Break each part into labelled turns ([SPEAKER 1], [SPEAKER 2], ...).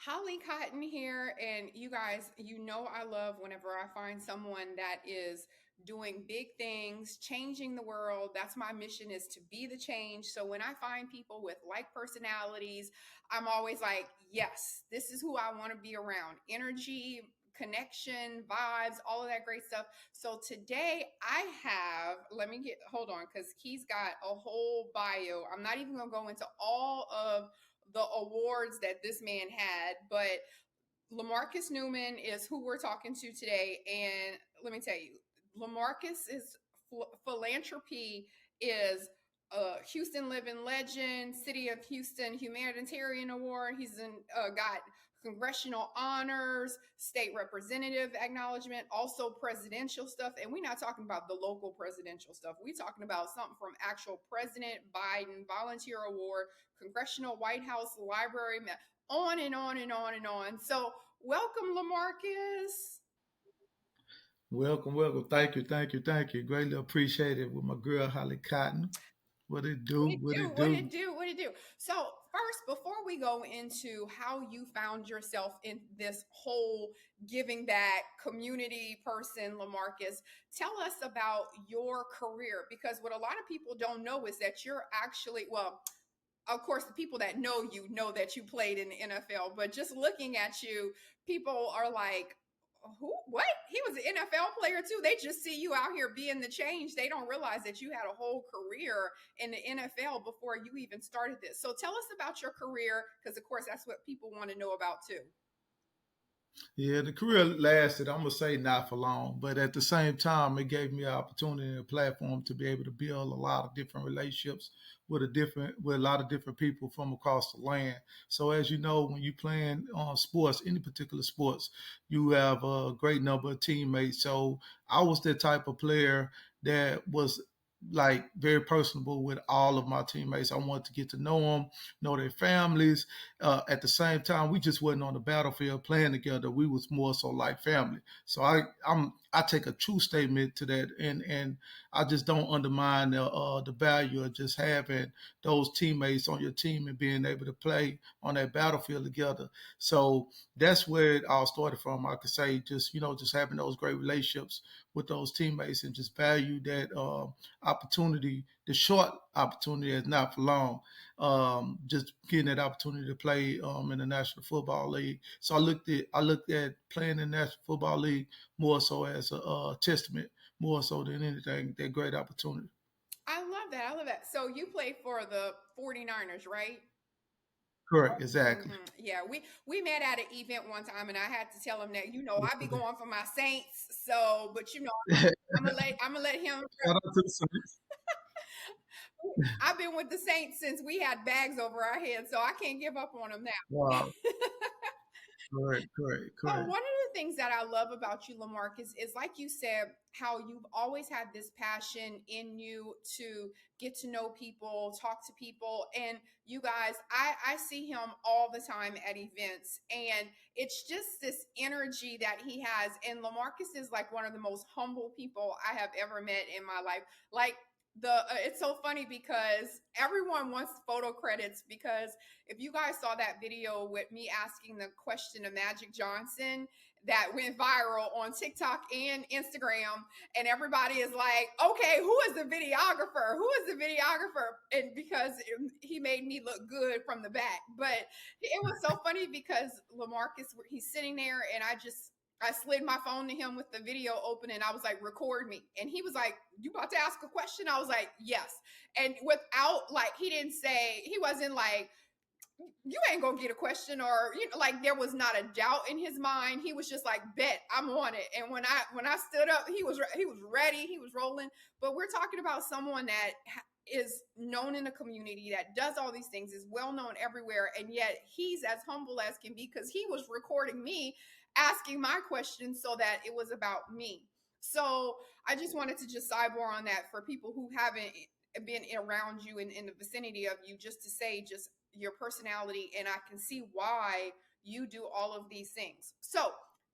[SPEAKER 1] Holly Cotton here, and you guys, I love whenever I find someone that is doing big things, changing the world. That's my mission, is to be the change. So when I find people with like personalities, I'm always like, yes, this is who I want to be around. Energy, connection, vibes, all of that great stuff. So today I have, hold on, because he's got a whole bio. I'm not even going to go into all of the awards that this man had, but Lemarcus Newman is who we're talking to today. And let me tell you, Lemarcus is philanthropy is a Houston living legend, City of Houston humanitarian award. Got congressional honors, state representative acknowledgement, also presidential stuff. And we're not talking about the local presidential stuff. We're talking about something from actual President Biden, volunteer award, congressional White House library, on and on and on and on. So welcome, Lemarcus.
[SPEAKER 2] Welcome, welcome. Thank you, thank you, thank you. Greatly appreciated with my girl Holly Cotton. What it
[SPEAKER 1] What
[SPEAKER 2] do?
[SPEAKER 1] it
[SPEAKER 2] What
[SPEAKER 1] do?
[SPEAKER 2] it
[SPEAKER 1] What it
[SPEAKER 2] do?
[SPEAKER 1] do? What it do? So first, before we go into how you found yourself in this whole giving back community person, Lemarcus, tell us about your career, because what a lot of people don't know is that you're actually, well, of course, the people that know you know that you played in the NFL, but just looking at you, people are like, who? What? He was an NFL player too. They just see you out here being the change. They don't realize that you had a whole career in the NFL before you even started this. So tell us about your career, because of course that's what people want to know about too.
[SPEAKER 2] Yeah, the career lasted, I'm gonna say not for long, but at the same time, it gave me an opportunity and a platform to be able to build a lot of different relationships with a lot of different people from across the land. So as you know, when you playing sports, any particular sports, you have a great number of teammates. So I was the type of player that was like very personable with all of my teammates. I wanted to get to know them, know their families. At the same time, we just wasn't on the battlefield playing together. We was more so like family. So I take a true statement to that, and I just don't undermine the value of just having those teammates on your team and being able to play on that battlefield together. So that's where it all started from. I could say just having those great relationships with those teammates and just value that opportunity, the short opportunity is not for long. Just getting that opportunity to play in the National Football League. So I looked at playing in the National Football League more so as a testament, more so than anything, that great opportunity.
[SPEAKER 1] I love that. I love that. So you play for the 49ers, right?
[SPEAKER 2] Correct, exactly.
[SPEAKER 1] Yeah, we met at an event one time, and I had to tell him that I be going for my Saints. So, but I'm gonna let him.
[SPEAKER 2] Shout out to the Saints.
[SPEAKER 1] I've been with the Saints since we had bags over our heads, so I can't give up on them now.
[SPEAKER 2] Wow. Correct, correct,
[SPEAKER 1] So
[SPEAKER 2] correct.
[SPEAKER 1] one of the things that I love about you, Lamarcus, is like you said, how you've always had this passion in you to get to know people, talk to people. And you guys, I see him all the time at events, and it's just this energy that he has. And Lamarcus is like one of the most humble people I have ever met in my life. Like, it's so funny because everyone wants photo credits, because if you guys saw that video with me asking the question of Magic Johnson that went viral on TikTok and Instagram, and everybody is like, okay, who is the videographer? Who is the videographer? And because he made me look good from the back. But it was so funny because Lamarcus, he's sitting there, and I slid my phone to him with the video open, and I was like, record me. And he was like, you about to ask a question? I was like, yes. And without, like, he wasn't like, you ain't gonna get a question, or like, there was not a doubt in his mind. He was just like, bet, I'm on it. And when I stood up, he was ready, he was rolling. But we're talking about someone that is known in the community, that does all these things, is well known everywhere, and yet he's as humble as can be, because he was recording me asking my questions so that it was about me. So I just wanted to just sidebar on that for people who haven't been around you in the vicinity of you, just to say just your personality, and I can see why you do all of these things. So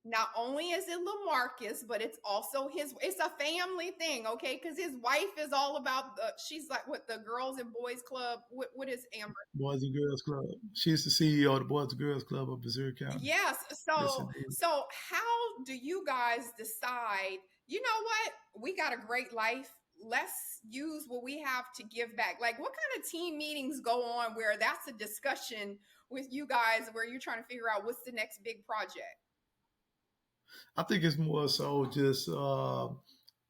[SPEAKER 1] not only is it Lemarcus, but it's also it's a family thing, okay? Because his wife is all about she's like what the girls and boys club. What is Amber?
[SPEAKER 2] Boys and Girls Club. She's the CEO of the Boys and Girls Club of Missouri County.
[SPEAKER 1] Yes.
[SPEAKER 2] Yes,
[SPEAKER 1] So
[SPEAKER 2] indeed.
[SPEAKER 1] so how do you guys decide, you know what? We got a great life. Let's use what we have to give back. Like what kind of team meetings go on where that's a discussion with you guys where you're trying to figure out what's the next big project?
[SPEAKER 2] I think it's more so just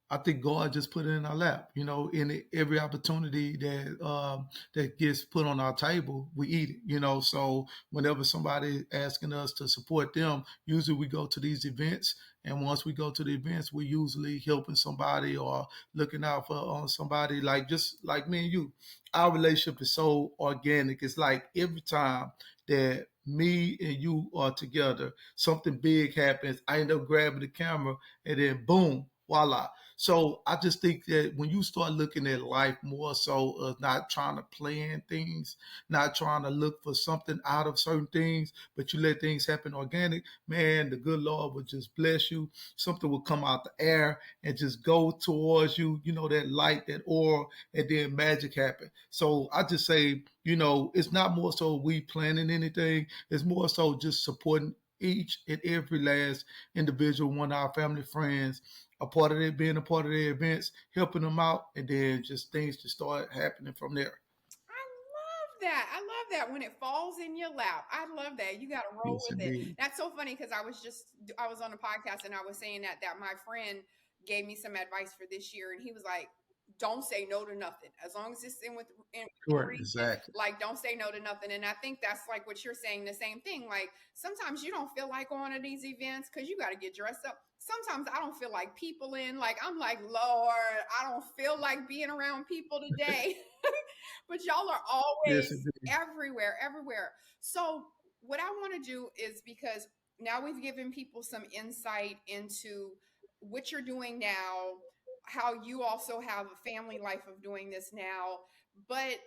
[SPEAKER 2] I think God just put it in our lap. In every opportunity that gets put on our table, we eat it. So whenever somebody asking us to support them, usually we go to these events, and once we go to the events, we usually helping somebody or looking out for somebody. Like just like me and you, our relationship is so organic. It's like every time that me and you are together, something big happens. I end up grabbing the camera, and then boom, voila. So I just think that when you start looking at life more so of not trying to plan things, not trying to look for something out of certain things, but you let things happen organic, man, the good Lord will just bless you. Something will come out the air and just go towards you, that light, that aura, and then magic happen. So I just say, it's not more so we planning anything, it's more so just supporting each and every last individual, one of our family friends, a part of it, being a part of their events, helping them out, and then just things to start happening from there.
[SPEAKER 1] I love that. I love that when it falls in your lap. I love that. You got to roll
[SPEAKER 2] Yes,
[SPEAKER 1] with it.
[SPEAKER 2] indeed.
[SPEAKER 1] That's so funny because I was on a podcast and I was saying that my friend gave me some advice for this year and he was like, don't say no to nothing as long as it's in
[SPEAKER 2] Correct.
[SPEAKER 1] reason.
[SPEAKER 2] Exactly.
[SPEAKER 1] Like don't say no to nothing. And I think that's like what you're saying, the same thing. Like sometimes you don't feel like going to these events because you got to get dressed up. Sometimes I don't feel like people in. Like I'm like, Lord, I don't feel like being around people today. But y'all are
[SPEAKER 2] Yes,
[SPEAKER 1] always
[SPEAKER 2] indeed.
[SPEAKER 1] everywhere, everywhere. So, what I want to do is because now we've given people some insight into what you're doing now, how you also have a family life of doing this now. But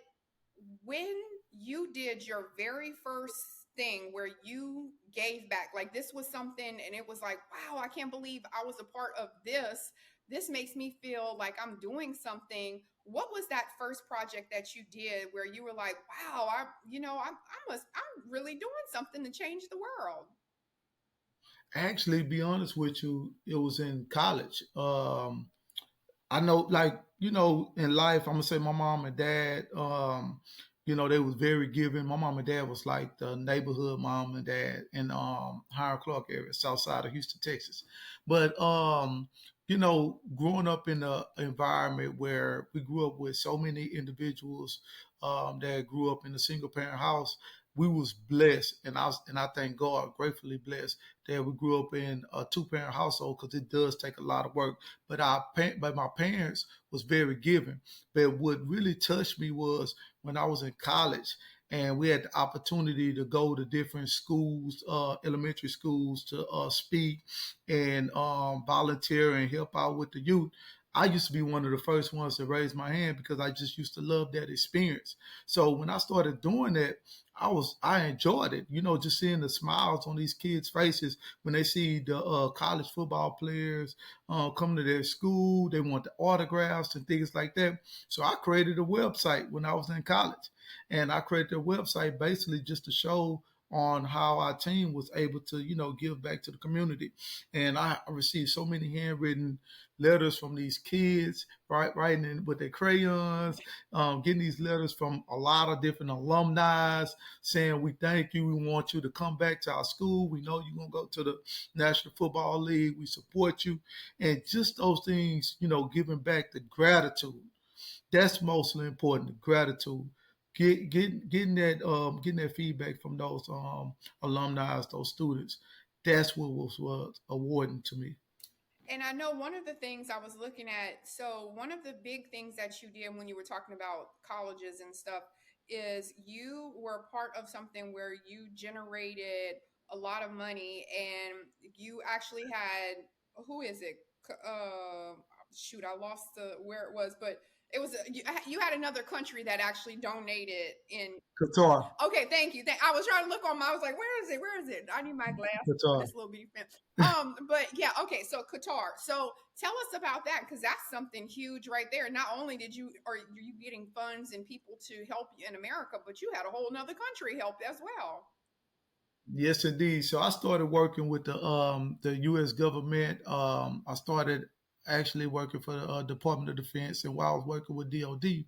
[SPEAKER 1] when you did your very first thing where you gave back, like this was something, and it was like, wow, I can't believe I was a part of this. This makes me feel like I'm doing something. What was that first project that you did where you were like, wow, I'm really doing something to change the world?
[SPEAKER 2] Actually, be honest with you, it was in college. I know, like, in life, I'm gonna say my mom and dad, they was very giving. My mom and dad was like the neighborhood mom and dad in Hiram Clark area, south side of Houston, Texas. But growing up in an environment where we grew up with so many individuals that grew up in a single parent house, we was blessed, and I thank God, gratefully blessed that we grew up in a two-parent household because it does take a lot of work, but my parents was very giving. But what really touched me was when I was in college and we had the opportunity to go to different schools, elementary schools, to speak and volunteer and help out with the youth. I used to be one of the first ones to raise my hand because I just used to love that experience. So when I started doing that, I enjoyed it. Just seeing the smiles on these kids' faces when they see the college football players come to their school. They want the autographs and things like that. So I created a website when I was in college, and I created a website basically just to show on how our team was able to, give back to the community. And I received so many handwritten letters from these kids, right, writing in with their crayons, getting these letters from a lot of different alumni saying, we thank you, we want you to come back to our school. We know you're going to go to the National Football League. We support you. And just those things, giving back the gratitude. That's mostly important, the gratitude. Getting that feedback from those alumni, those students. That's what was awarding to me.
[SPEAKER 1] And I know one of the things I was looking at, so one of the big things that you did when you were talking about colleges and stuff is you were part of something where you generated a lot of money and you actually had, who is it? Uh, Shoot, I lost where it was, but It was you had another country that actually donated in.
[SPEAKER 2] Qatar.
[SPEAKER 1] Okay, thank you. I was trying to look on my. I was like, where is it? Where is it? I need my glasses for
[SPEAKER 2] Qatar.
[SPEAKER 1] this little bitty fan. But yeah, okay. So Qatar. So tell us about that because that's something huge right there. Not only did you are you getting funds and people to help you in America, but you had a whole nother country help as well.
[SPEAKER 2] Yes, indeed. So I started working with the U.S. government. I started actually working for the Department of Defense, and while I was working with DoD,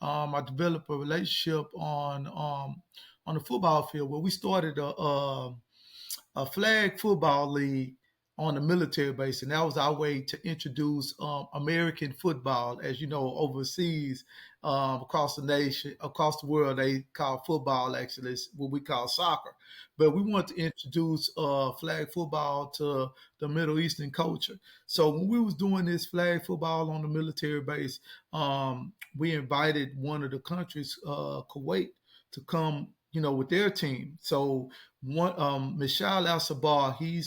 [SPEAKER 2] I developed a relationship on the football field where we started a flag football league on the military base, and that was our way to introduce American football. As you know, overseas, across the nation, across the world, they call football actually it's what we call soccer. But we want to introduce flag football to the Middle Eastern culture. So when we was doing this flag football on the military base, we invited one of the countries, Kuwait, to come, with their team. So one, Michal Al Sabah, he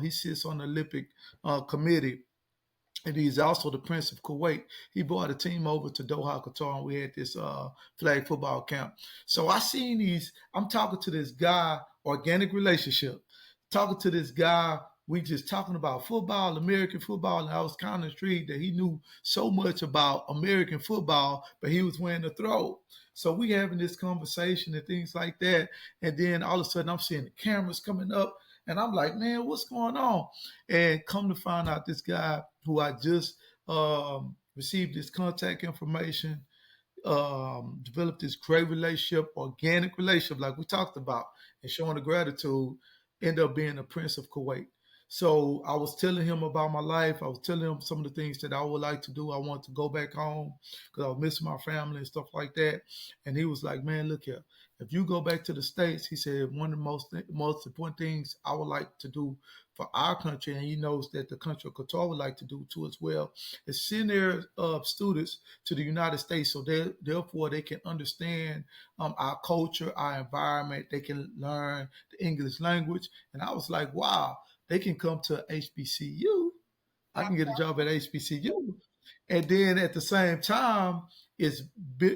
[SPEAKER 2] sits on the Olympic committee, and he's also the Prince of Kuwait. He brought a team over to Doha, Qatar, and we had this flag football camp. So I seen these. I'm talking to this guy, organic relationship, talking to this guy. We just talking about football, American football, and I was kind of intrigued that he knew so much about American football, but he was wearing the throw. So we having this conversation and things like that, and then all of a sudden I'm seeing the cameras coming up, and I'm like, man, what's going on? And come to find out, this guy who I just received his contact information, developed this great relationship, organic relationship, like we talked about, and showing the gratitude, end up being the Prince of Kuwait. So I was telling him about my life. I was telling him some of the things that I would like to do. I want to go back home because I was missing my family and stuff like that. And he was like, man, look here. If you go back to the States, he said, one of the most important things I would like to do for our country, and he knows that the country of Qatar would like to do too as well, is send their students to the United States so therefore they can understand our culture, our environment. They can learn the English language. And I was like, wow, they can come to HBCU. I can get a job at HBCU. And then at the same time, it's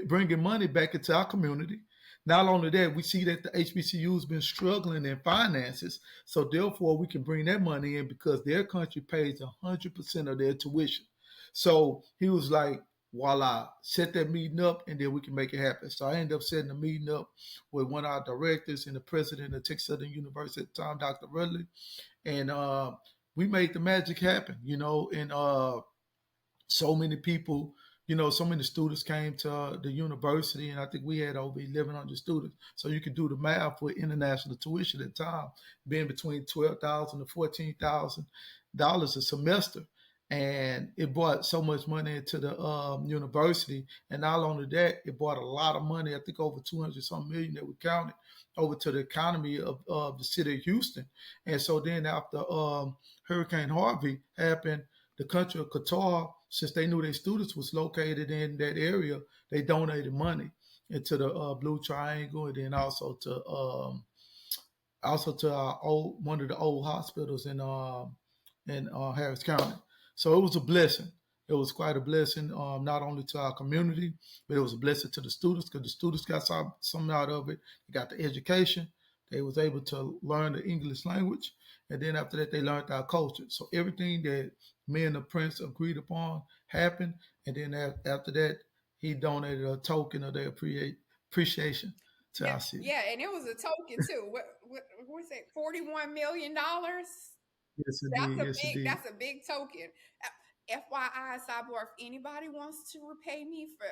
[SPEAKER 2] bringing money back into our community. Not only that, we see that the HBCU has been struggling in finances. So therefore, we can bring that money in because their country pays 100% of their tuition. So he was like, voila, set that meeting up and then we can make it happen. So I ended up setting a meeting up with one of our directors and the president of Texas Southern University at the time, Dr. Rudley. And we made the magic happen, and so many people, so many students came to the university, and I think we had over 1,100 students. So you can do the math with international tuition at the time, being between $12,000 to $14,000 a semester. And it brought so much money into the university. And not only that, it brought a lot of money, I think over 200 some million that we counted, over to the economy of the city of Houston. And so then after Hurricane Harvey happened, the country of Qatar, since they knew their students was located in that area, they donated money into the Blue Triangle, and then also to one of the old hospitals in Harris County. So it was a blessing. It was quite a blessing, not only to our community, but it was a blessing to the students because the students got something out of it. They got the education. They was able to learn the English language, and then after that, they learned our culture. So everything that me and the prince agreed upon happened, and then after that, he donated a token of their appreciation to
[SPEAKER 1] Yeah,
[SPEAKER 2] our city.
[SPEAKER 1] yeah, and it was a token too. What was it? $41 million.
[SPEAKER 2] Yes, indeed. Yes, indeed.
[SPEAKER 1] That's a big token. FYI, sidebar, if anybody wants to repay me for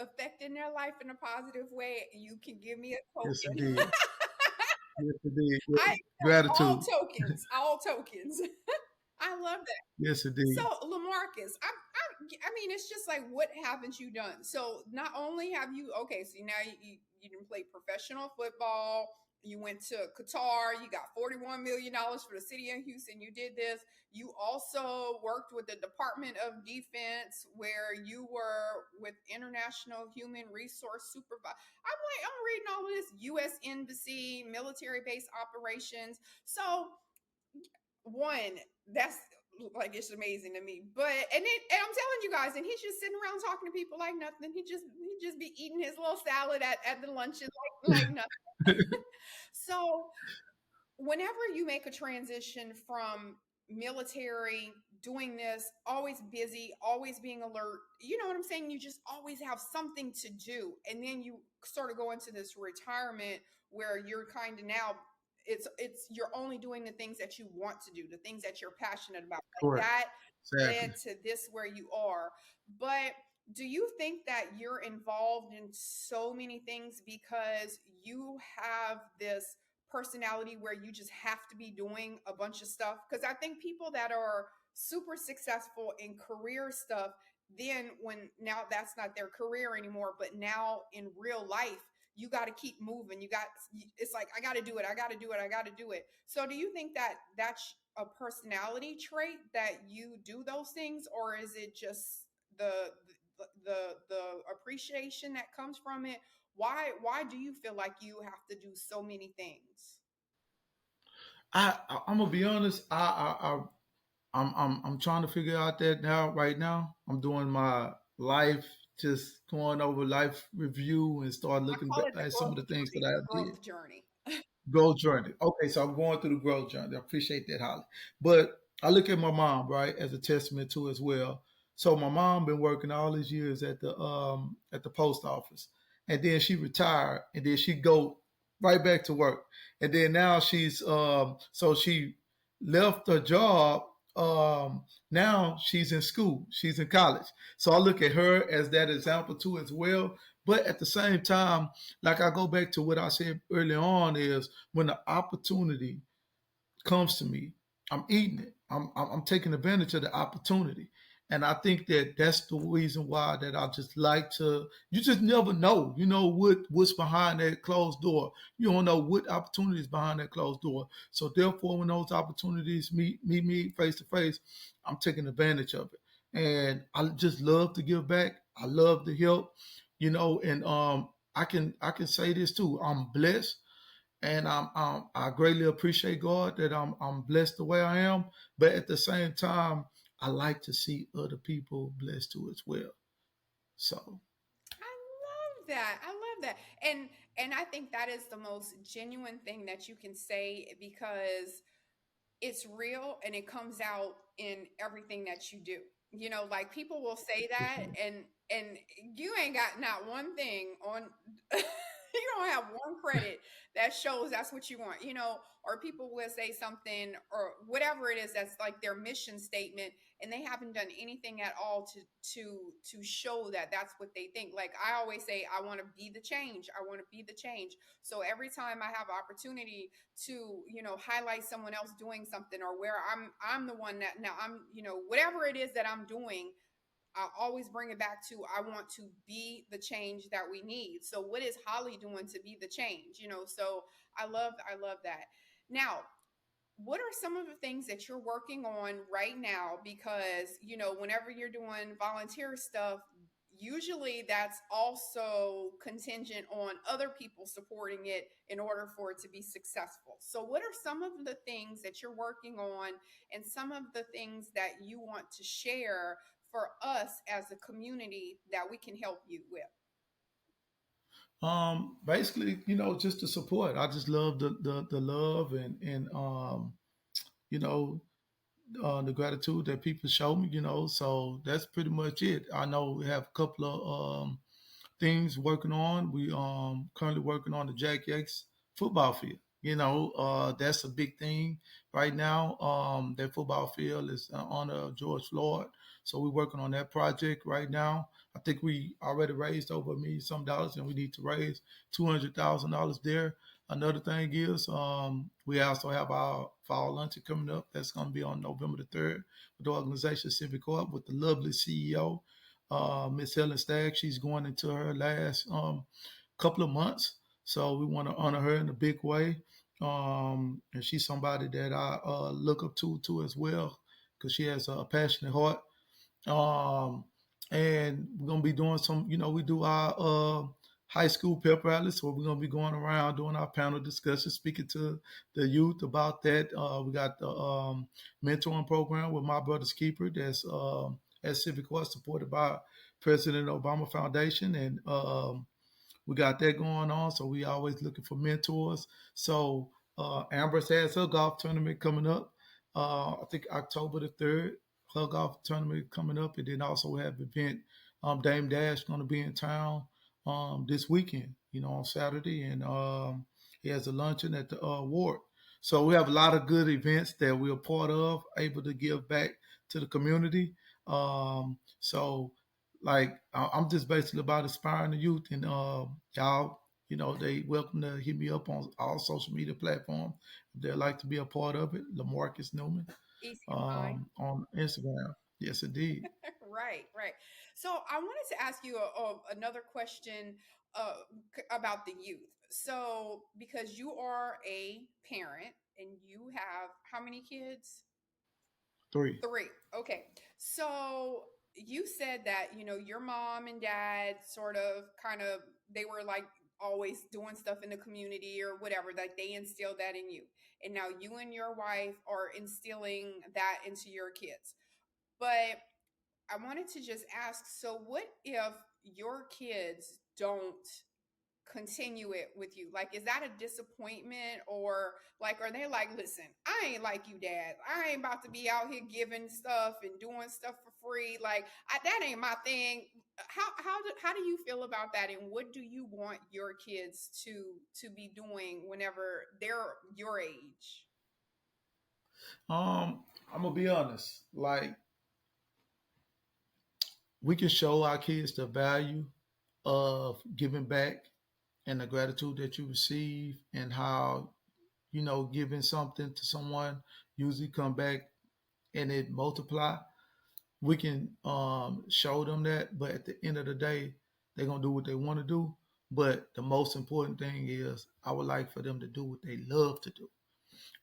[SPEAKER 1] affecting their life in a positive way, you can give me a
[SPEAKER 2] Yes,
[SPEAKER 1] token.
[SPEAKER 2] indeed. Yes, indeed.
[SPEAKER 1] I
[SPEAKER 2] Yes.
[SPEAKER 1] accept all
[SPEAKER 2] Gratitude.
[SPEAKER 1] tokens, all tokens. I love that.
[SPEAKER 2] Yes,
[SPEAKER 1] So,
[SPEAKER 2] indeed.
[SPEAKER 1] Lamarcus, I mean, it's just like, what haven't you done? So, not only have you, okay, so now you didn't play professional football, you went to Qatar, you got $41 million for the city of Houston, you did this. You also worked with the Department of Defense, where you were with International Human Resource Supervisor. I'm reading all of this U.S. Embassy, military base operations. So, one, that's Like it's amazing to me. But and I'm telling you guys, and he's just sitting around talking to people like nothing. He just be eating his little salad at the lunches like nothing. So whenever you make a transition from military, doing this, always busy, always being alert, you know what I'm saying? You just always have something to do. And then you sort of go into this retirement where you're kind of now it's you're only doing the things that you want to do, the things that you're passionate about. Like
[SPEAKER 2] Correct.
[SPEAKER 1] that
[SPEAKER 2] Exactly.
[SPEAKER 1] led to this where you are. But do you think that you're involved in so many things because you have this personality where you just have to be doing a bunch of stuff? Because I think people that are super successful in career stuff, then when now that's not their career anymore, but now in real life, you got to keep moving. It's like, I got to do it. I got to do it. I got to do it. So do you think that that's a personality trait that you do those things, or is it just the appreciation that comes from it? Why do you feel like you have to do so many things?
[SPEAKER 2] I'm gonna be honest. I'm trying to figure out that now. Right now, I'm doing my life, just going over life review and start
[SPEAKER 1] I
[SPEAKER 2] looking
[SPEAKER 1] call
[SPEAKER 2] back
[SPEAKER 1] it the
[SPEAKER 2] at some of
[SPEAKER 1] growth
[SPEAKER 2] the things that
[SPEAKER 1] journey. The
[SPEAKER 2] I did.
[SPEAKER 1] growth journey.
[SPEAKER 2] Growth journey. Okay, so I'm going through the growth journey. I appreciate that, Holly. But I look at my mom, right, as a testament to as well. So my mom been working all these years at the post office, and then she retired, and then she go right back to work, and then now she's so she left her job. Now she's in school. She's in college. So I look at her as that example too as well. But at the same time, like I go back to what I said early on is when the opportunity comes to me, I'm eating it. I'm taking advantage of the opportunity, and I think that that's the reason why that I just like to. You just never know. You know what's behind that closed door. You don't know what opportunities behind that closed door. So therefore, when those opportunities meet me face to face, I'm taking advantage of it, and I just love to give back. I love to help. And I can say this too. I'm blessed and I greatly appreciate God that I'm blessed the way I am. But at the same time, I like to see other people blessed too as well. So
[SPEAKER 1] I love that. I love that. And I think that is the most genuine thing that you can say because it's real and it comes out in everything that you do. You know, like people will say that and you ain't got not one thing on you don't have one credit that shows that's what you want, you know, or people will say something or whatever it is that's like their mission statement and they haven't done anything at all to show that that's what they think. Like I always say I want to be the change. I want to be the change. So every time I have opportunity to, you know, highlight someone else doing something or where I'm the one that now I'm, you know, whatever it is that I'm doing, I always bring it back to I want to be the change that we need. So what is Holly doing to be the change? You know, so I love that. Now, what are some of the things that you're working on right now? Because, you know, whenever you're doing volunteer stuff, usually that's also contingent on other people supporting it in order for it to be successful. So, what are some of the things that you're working on and some of the things that you want to share for us as a community that we can help you with?
[SPEAKER 2] basically, just the support. I just love the love and you know the gratitude that people show me. So that's pretty much it. I know we have a couple of things working on. We currently working on the Jack Yates football field. That's a big thing right now. That football field is in honor of George Floyd. So we're working on that project right now. I think we already raised over $1 million dollars, and we need to raise $200,000 there. Another thing is we also have our fall luncheon coming up. That's going to be on November the 3rd with the organization Civic Corp with the lovely CEO Miss Helen Stagg. She's going into her last couple of months, so we want to honor her in a big way. And she's somebody that I look up to as well because she has a passionate heart. Um, and we're gonna be doing some. We do our high school pep rally. So we're going to be going around doing our panel discussion, speaking to the youth about that. We got the mentoring program with My Brother's Keeper that's at Civic Court, supported by President Obama Foundation. And we got that going on. So we always looking for mentors. So Amber's has her golf tournament coming up. I think October the 3rd, her golf tournament coming up. And then also we have an event. Dame Dash going to be in town this weekend, on Saturday. And he has a luncheon at the ward. So we have a lot of good events that we're part of, able to give back to the community. So like I'm just basically about inspiring the youth, and y'all, they welcome to hit me up on all social media platforms if they'd like to be a part of it. Lemarcus Newman
[SPEAKER 1] Easy to find.
[SPEAKER 2] on Instagram. Yes, indeed.
[SPEAKER 1] Right, right. So I wanted to ask you another question uh, about the youth. So because you are a parent and you have how many kids?
[SPEAKER 2] Three.
[SPEAKER 1] Three. Okay. So you said that, your mom and dad sort of kind of, they were like always doing stuff in the community or whatever, like they instilled that in you. And now you and your wife are instilling that into your kids. But I wanted to just ask, so what if your kids don't continue it with you? Like, is that a disappointment, or like, are they like, listen, I ain't like you, dad. I ain't about to be out here giving stuff and doing stuff for free. Like, that ain't my thing. How do you feel about that? And what do you want your kids to be doing whenever they're your age?
[SPEAKER 2] I'm gonna be honest. Like, we can show our kids the value of giving back and the gratitude that you receive, and how giving something to someone usually come back and it multiply. We can show them that, but at the end of the day, they're gonna do what they want to do. But the most important thing is, I would like for them to do what they love to do.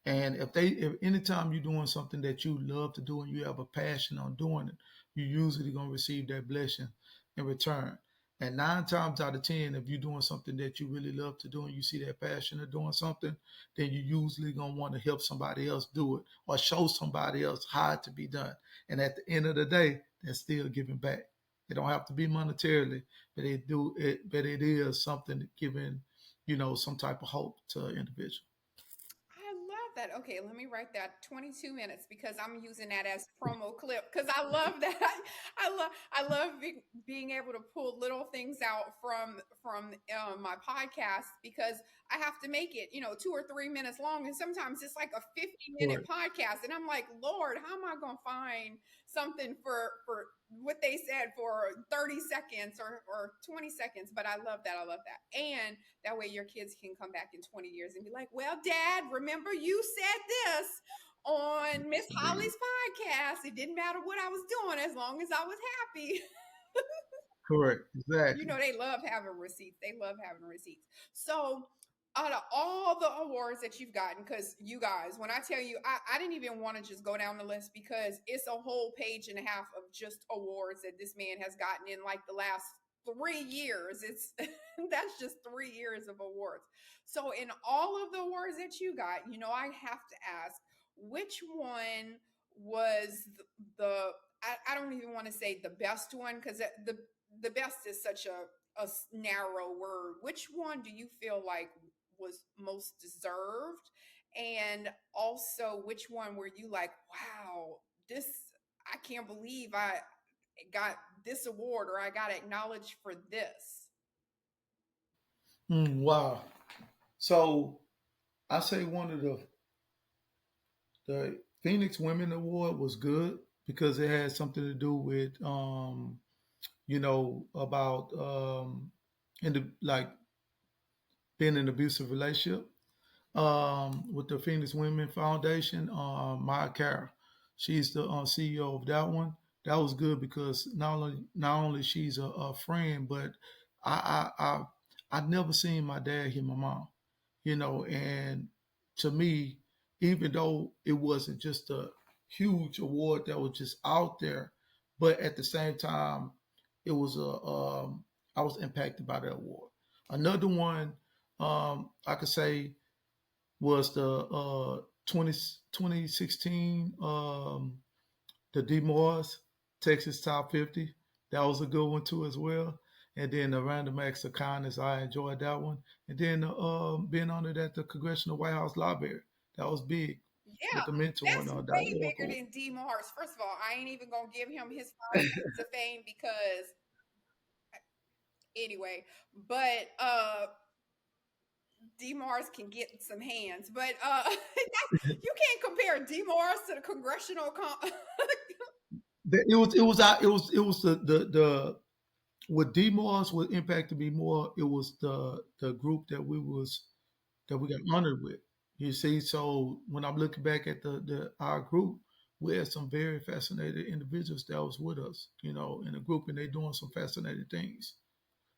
[SPEAKER 2] And if anytime you're doing something that you love to do and you have a passion on doing it, you usually gonna receive that blessing in return. And 9 times out of 10, if you're doing something that you really love to do and you see that passion of doing something, then you usually gonna want to help somebody else do it or show somebody else how it to be done. And at the end of the day, they're still giving back. It don't have to be monetarily, but it do it. But it is something giving, some type of hope to an individual.
[SPEAKER 1] I love that. Okay, let me write that 22 minutes because I'm using that as promo clip because I love that. I love being able to pull little things out from my podcast because I have to make it, 2 or 3 minutes long, and sometimes it's like a 50-minute
[SPEAKER 2] Right.
[SPEAKER 1] podcast, and I'm like, Lord, how am I gonna find something for what they said for 30 seconds or 20 seconds? But I love that. I love that. And that way your kids can come back in 20 years and be like, well, Dad, remember you said this on Miss
[SPEAKER 2] Indeed.
[SPEAKER 1] Holly's podcast. It didn't matter what I was doing as long as I was happy.
[SPEAKER 2] Correct. Exactly.
[SPEAKER 1] They love having receipts. They love having receipts. So, out of all the awards that you've gotten, because you guys, when I tell you, I didn't even want to just go down the list because it's a whole page and a half of just awards that this man has gotten in like the last 3 years. It's that's just 3 years of awards. So, in all of the awards that you got, I have to ask which one was I don't even want to say the best one because the best is such a narrow word. Which one do you feel like was most deserved? And also, which one were you like, wow, this, I can't believe I got this award or I got acknowledged for this?
[SPEAKER 2] Wow. So I say one of the Phoenix Women Award was good because it had something to do with about in the like being in an abusive relationship. With the Phoenix Women Foundation, Maya Cara. She's the CEO of that one. That was good because not only she's a friend, but I've never seen my dad hit my mom, and to me, even though it wasn't just a huge award that was just out there, but at the same time, it was I was impacted by that award. Another one I could say was the 2016 the D Morris Texas Top 50. That was a good one too as well. And then the Random Acts of Kindness, I enjoyed that one. And then being honored at the Congressional White House Library, that was big
[SPEAKER 1] Yeah,
[SPEAKER 2] with the mentor and
[SPEAKER 1] that's way
[SPEAKER 2] Dr.
[SPEAKER 1] bigger
[SPEAKER 2] Elko.
[SPEAKER 1] than D Mars. First of all, I ain't even gonna give him his 5 minutes of fame because anyway, but D Mars can get some hands, but you can't compare D Mars to the congressional
[SPEAKER 2] It was the what D Morris would impacted me more. It was the group that we got honored with. You see, so when I'm looking back at the our group, we had some very fascinated individuals that was with us, in the group, and they doing some fascinating things.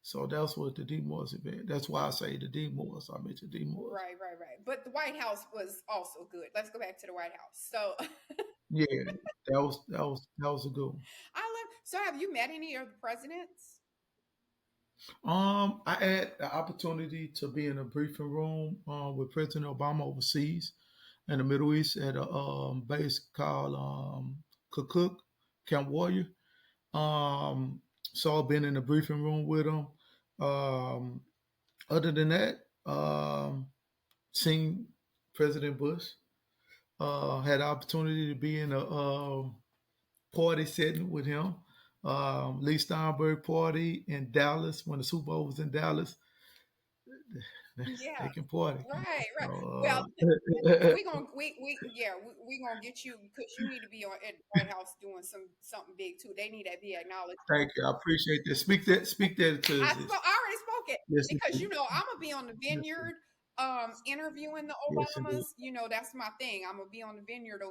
[SPEAKER 2] So that's what the D Morris event. That's why I say the D Morris. I mentioned D Morris.
[SPEAKER 1] Right, right, right. But the White House was also good. Let's go back to the White House. So
[SPEAKER 2] Yeah, that was a good one.
[SPEAKER 1] I love. So have you met any of the presidents?
[SPEAKER 2] I had the opportunity to be in a briefing room with President Obama overseas in the Middle East at a base called Kirkuk, Camp Warrior. So I've been in the briefing room with him. Um, Other than that, seen President Bush. Had the opportunity to be in a party setting with him. Lee Steinberg party in Dallas when the Super Bowl was in Dallas.
[SPEAKER 1] Yeah.
[SPEAKER 2] They can party.
[SPEAKER 1] Right, right. Well,
[SPEAKER 2] So,
[SPEAKER 1] we gonna we yeah we gonna get you because you need to be on at the White House doing something big too. They need to be acknowledged.
[SPEAKER 2] thank you. I appreciate that. Speak that to
[SPEAKER 1] I
[SPEAKER 2] us.
[SPEAKER 1] spoke. I already spoke it
[SPEAKER 2] Yes,
[SPEAKER 1] because
[SPEAKER 2] indeed.
[SPEAKER 1] I'm gonna be on the
[SPEAKER 2] Yes,
[SPEAKER 1] vineyard, interviewing the
[SPEAKER 2] yes, indeed.
[SPEAKER 1] Obamas. That's my thing. I'm gonna be on the vineyard,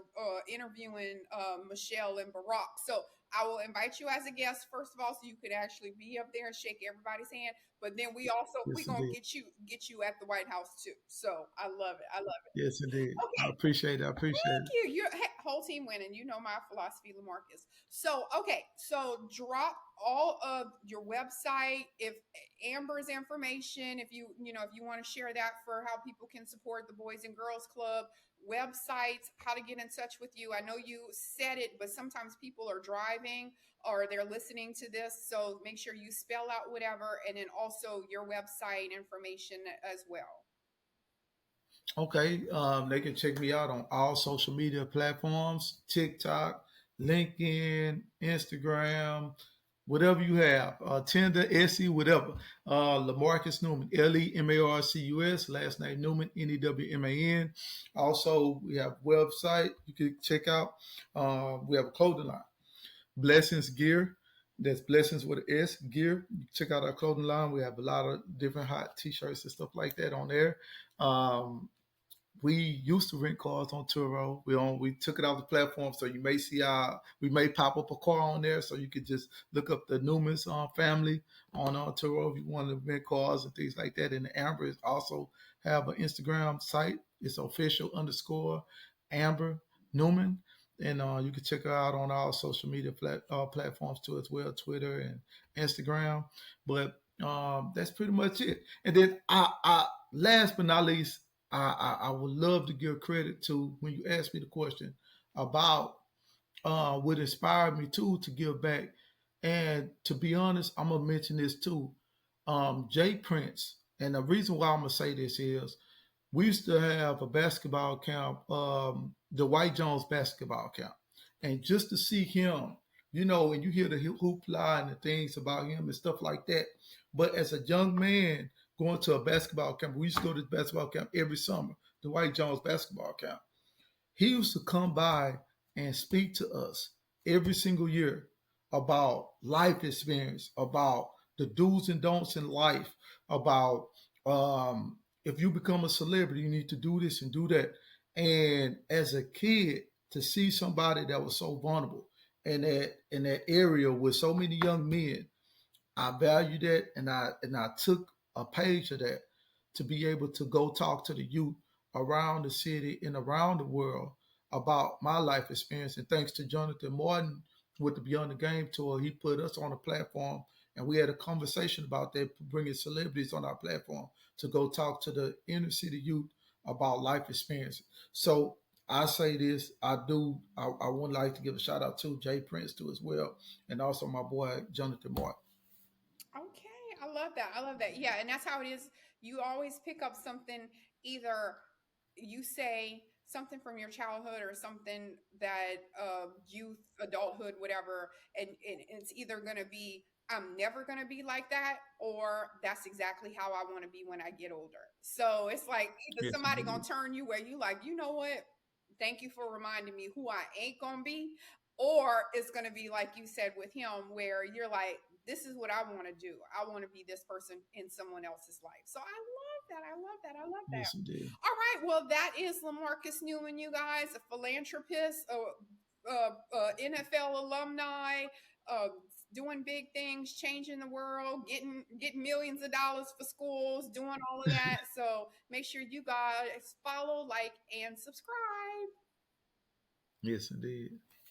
[SPEAKER 1] interviewing Michelle and Barack. So I will invite you as a guest first of all, so you could actually be up there and shake everybody's hand. But then we
[SPEAKER 2] Yes,
[SPEAKER 1] gonna
[SPEAKER 2] indeed.
[SPEAKER 1] get you at the White House too. So I love it. I love it.
[SPEAKER 2] Yes, indeed. I
[SPEAKER 1] Okay.
[SPEAKER 2] appreciate it. I appreciate
[SPEAKER 1] Thank
[SPEAKER 2] it.
[SPEAKER 1] you. Your whole team winning. You know my philosophy, Lemarcus. So, okay. So, drop all of your website. If Amber's information, if you want to share that for how people can support the Boys and Girls Club websites, how to get in touch with you. I know you said it, but sometimes people are driving or they're listening to this. So, make sure you spell out whatever and then also your website information as well.
[SPEAKER 2] Okay, they can check me out on all social media platforms: TikTok, LinkedIn, Instagram, whatever you have, Tinder, Etsy, whatever. Lemarcus Newman, Lemarcus, last name Newman, Newman. Also, we have a website you can check out. We have a clothing line, Blessings Gear. That's Blessings with an S, Gear. You can check out our clothing line. We have a lot of different hot t-shirts and stuff like that on there. We used to rent cars on Turo. We took it off the platform, so you may see we may pop up a car on there, so you could just look up the Newman's family on Turo if you want to rent cars and things like that. And the Amber is also have an Instagram site. It's official underscore Amber Newman, and you can check her out on all social media platforms too as well, Twitter and Instagram. But that's pretty much it. And then last but not least, I would love to give credit to when you asked me the question about what inspired me to give back. And to be honest, I'm gonna mention this too. Jay Prince, and the reason why I'm gonna say this is we used to have a basketball camp, the White Jones basketball camp, and just to see him, and you hear the hoopla and the things about him and stuff like that. But as a young man going to a basketball camp, we used to go to the basketball camp every summer, the White Jones basketball camp. He used to come by and speak to us every single year about life experience, about the do's and don'ts in life, about if you become a celebrity, you need to do this and do that. And as a kid, to see somebody that was so vulnerable in that area with so many young men, I value that, and I took a page of that to be able to go talk to the youth around the city and around the world about my life experience. And thanks to Jonathan Martin with the Beyond the Game tour, he put us on a platform And we had a conversation about that, bringing celebrities on our platform to go talk to the inner city youth about life experiences. So I say this, I would like to give a shout out to Jay Prince too as well, and also my boy Jonathan Martin.
[SPEAKER 1] Okay, I love that. I love that. Yeah, and that's how it is. You always pick up something, either you say something from your childhood or something that youth, adulthood, whatever, and it's either going to be I'm never going to be like that, or that's exactly how I want to be when I get older. So it's like either
[SPEAKER 2] Yes,
[SPEAKER 1] somebody going
[SPEAKER 2] indeed.
[SPEAKER 1] to turn you where you like, you know what? Thank you for reminding me who I ain't going to be. Or it's going to be like you said with him, where you're like, this is what I want to do. I want to be this person in someone else's life. So I love that. I love that. I love that.
[SPEAKER 2] Yes, indeed.
[SPEAKER 1] All right. Well, that is Lemarcus Newman, you guys, a philanthropist, NFL alumni, uh, doing big things, changing the world, getting millions of dollars for schools, doing all of that. So make sure you guys follow, like, and subscribe.
[SPEAKER 2] Yes, indeed.